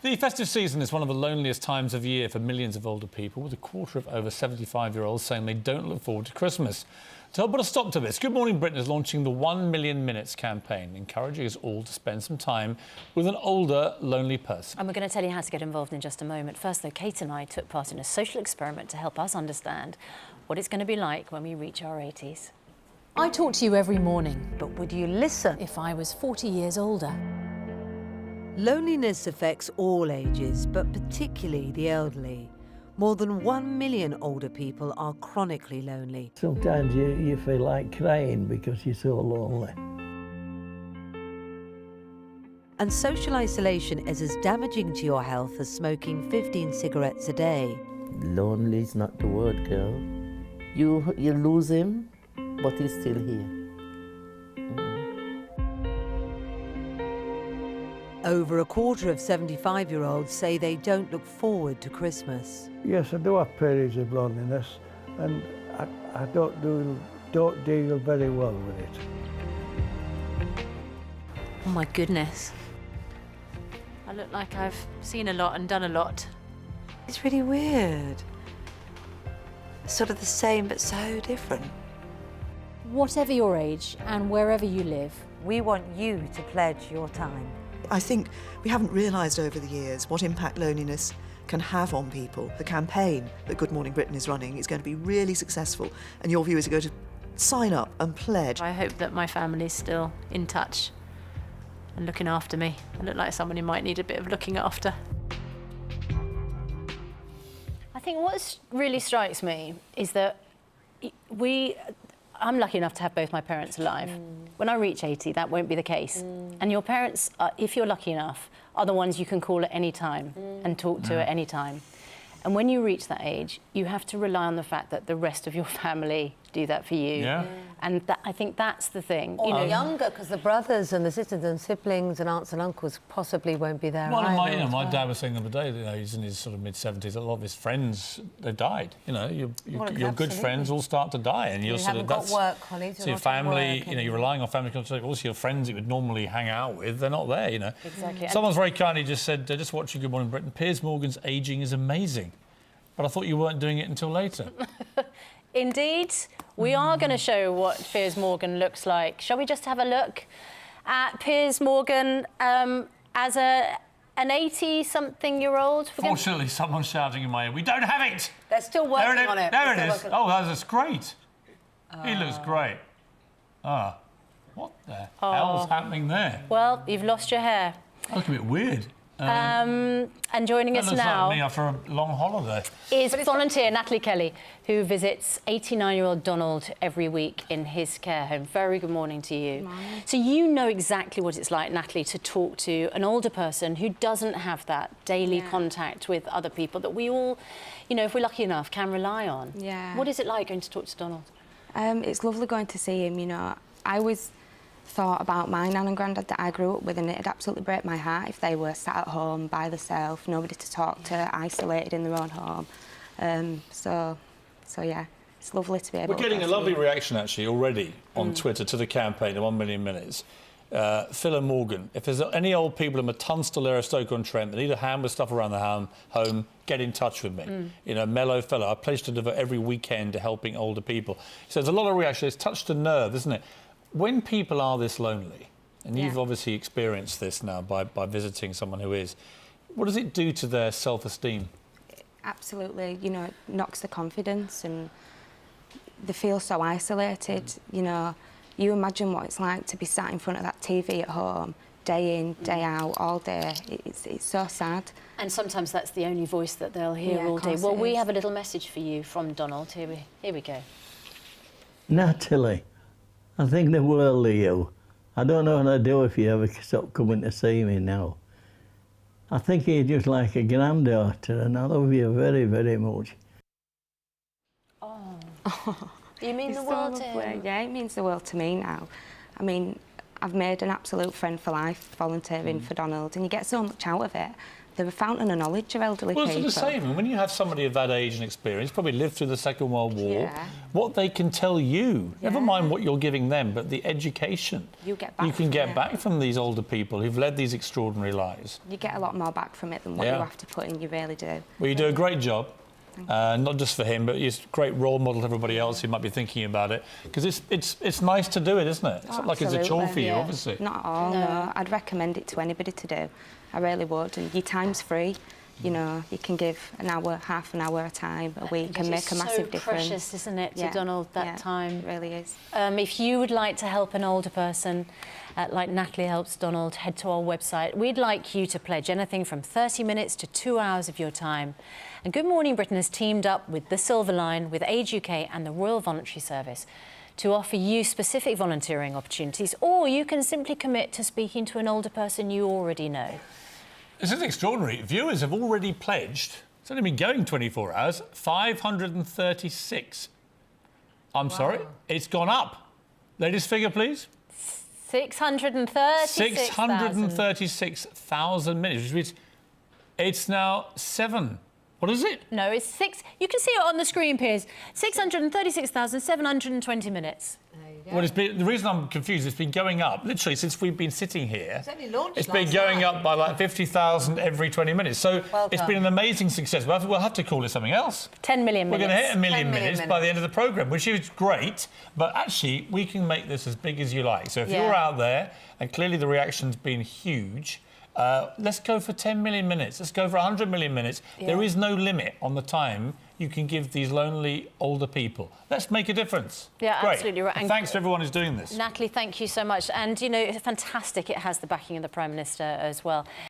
The festive season is one of the loneliest times of year for millions of older people, with a quarter of over 75-year-olds saying they don't look forward to Christmas. To help put a stop to this, Good Morning Britain is launching the 1 Million Minutes campaign, encouraging us all to spend some time with an older, lonely person. And we're going to tell you how to get involved in just a moment. First, though, Kate and I took part in a social experiment to help us understand what it's going to be like when we reach our 80s. I talk to you every morning, But would you listen? if I was 40 years older. Loneliness affects all ages, but particularly the elderly. More than 1 million older people are chronically lonely. Sometimes you feel like crying because you're so lonely. And social isolation is as damaging to your health as smoking 15 cigarettes a day. Lonely is not the word, girl. You lose him, but he's still here. Over a quarter of 75-year-olds say they don't look forward to Christmas. Yes, I do have periods of loneliness, and I don't deal very well with it. Oh, my goodness. I look like I've seen a lot and done a lot. It's really weird. Sort of the same but so different. Whatever your age and wherever you live, We want you to pledge your time. I think we haven't realised over the years what impact loneliness can have on people. The campaign that Good Morning Britain is running is going to be really successful, and your viewers are going to sign up and pledge. I hope that my family's still in touch and looking after me. I look like someone who might need a bit of looking after. I think what really strikes me is that I'm lucky enough to have both my parents alive. When I reach 80, that won't be the case. And your parents, if you're lucky enough, are the ones you can call at any time and talk to at any time. And when you reach that age, you have to rely on the fact that the rest of your family do that for you. Yeah. And I think that's the thing. Or younger, because the brothers and the sisters and siblings and aunts and uncles possibly won't be there Well, either. my dad was saying the other day that he's in his sort of mid-70s. A lot of his friends, they've died. Your good friends all start to die, and you're You sort haven't of got work colleagues. so your family. You're relying on family. Also, your friends that you would normally hang out with, they're not there. Exactly. Someone's very kindly just said, just watching Good Morning Britain. Piers Morgan's ageing is amazing, but I thought you weren't doing it until later. Indeed, we are going to show what Piers Morgan looks like. Shall we just have a look at Piers Morgan as an 80-something-year-old? Fortunately, someone's shouting in my ear, "We don't have it!" They're still working on it. There it is. Oh, that's great. He looks great. What the hell's happening there? Well, you've lost your hair. That looks a bit weird. And joining us That looks now like me after a long holiday. is volunteer Natalie Kelly, who visits 89-year-old Donald every week in his care home. Very good morning to you. Morning. So you know exactly what it's like, Natalie, to talk to an older person who doesn't have that daily contact with other people that we all, if we're lucky enough, can rely on. Yeah. What is it like going to talk to Donald? It's lovely going to see him, I always thought about my nan and granddad that I grew up with, and it'd absolutely break my heart if they were sat at home by themselves, nobody to talk to, isolated in their own home. So yeah, it's lovely to be able to... We're getting a lovely reaction, actually, already on Twitter to the campaign, the 1 Million Minutes. Phil and Morgan, if there's any old people in Tunstall, Stoke-on-Trent that need a hand with stuff around the home, get in touch with me. Mellow fellow. I pledge to devote every weekend to helping older people. So there's a lot of reaction. It's touched a nerve, isn't it? When people are this lonely, and you've obviously experienced this now by visiting someone who is, what does it do to their self-esteem? Absolutely, it knocks the confidence, and they feel so isolated. You imagine what it's like to be sat in front of that TV at home, day in, day out, all day. It's so sad. And sometimes that's the only voice that they'll hear all day. Well, we have a little message for you from Donald. Here we go. Natalie, I think the world of you. I don't know what I'd do if you ever stopped coming to see me now. I think you're just like a granddaughter, and I love you very, very much. Oh. You mean the It's world so to lovely. him? Yeah, it means the world to me now. I mean, I've made an absolute friend for life volunteering for Donald, and you get so much out of it. They're a fountain of knowledge of elderly Well, people. it's the same. When you have somebody of that age and experience, probably lived through the Second World War, Yeah. what they can tell you, never mind what you're giving them, but the education You get back you can from get it. back from these older people who've led these extraordinary lives. You get a lot more back from it than what Yeah. you have to put in, you really do. Well, you do a great job. Not just for him, but he's a great role model to everybody else who might be thinking about it. Because it's nice to do it, isn't it? It's not like it's a chore for you, Yeah. obviously. Not at all, no. I'd recommend it to anybody to do. I really would. And your time's free. You know, you can give an hour, half an hour a time a week and make a massive difference. It's so precious, isn't it, to Donald, that time? It really is. If you would like to help an older person, like Natalie helps Donald, head to our website. We'd like you to pledge anything from 30 minutes to 2 hours of your time. And Good Morning Britain has teamed up with the Silver Line, with Age UK and the Royal Voluntary Service to offer you specific volunteering opportunities, or you can simply commit to speaking to an older person you already know. This is extraordinary. Viewers have already pledged, it's only been going 24 hours, 536. I'm sorry, it's gone up. Latest figure, please. 636,000 minutes, which means it's now 7. What is it? No, it's 6. You can see it on the screen, Piers. 636,720 minutes. Well, the reason I'm confused, it's been going up, literally, since we've been sitting here. It's only launched It's been last going night. up by like 50,000 every 20 minutes. So it's been an amazing success. We'll have to call it something else. 10 million minutes. We're going to hit 1 million 10 million minutes by the end of the programme, which is great. But actually, we can make this as big as you like. So if you're out there, and clearly the reaction's been huge, let's go for 10 million minutes. Let's go for 100 million minutes. There is no limit on the time you can give these lonely older people. Let's make a difference. Yeah, Great. absolutely right. And thanks to everyone who's doing this. Natalie, thank you so much. And, you know, it's fantastic it has the backing of the Prime Minister as well.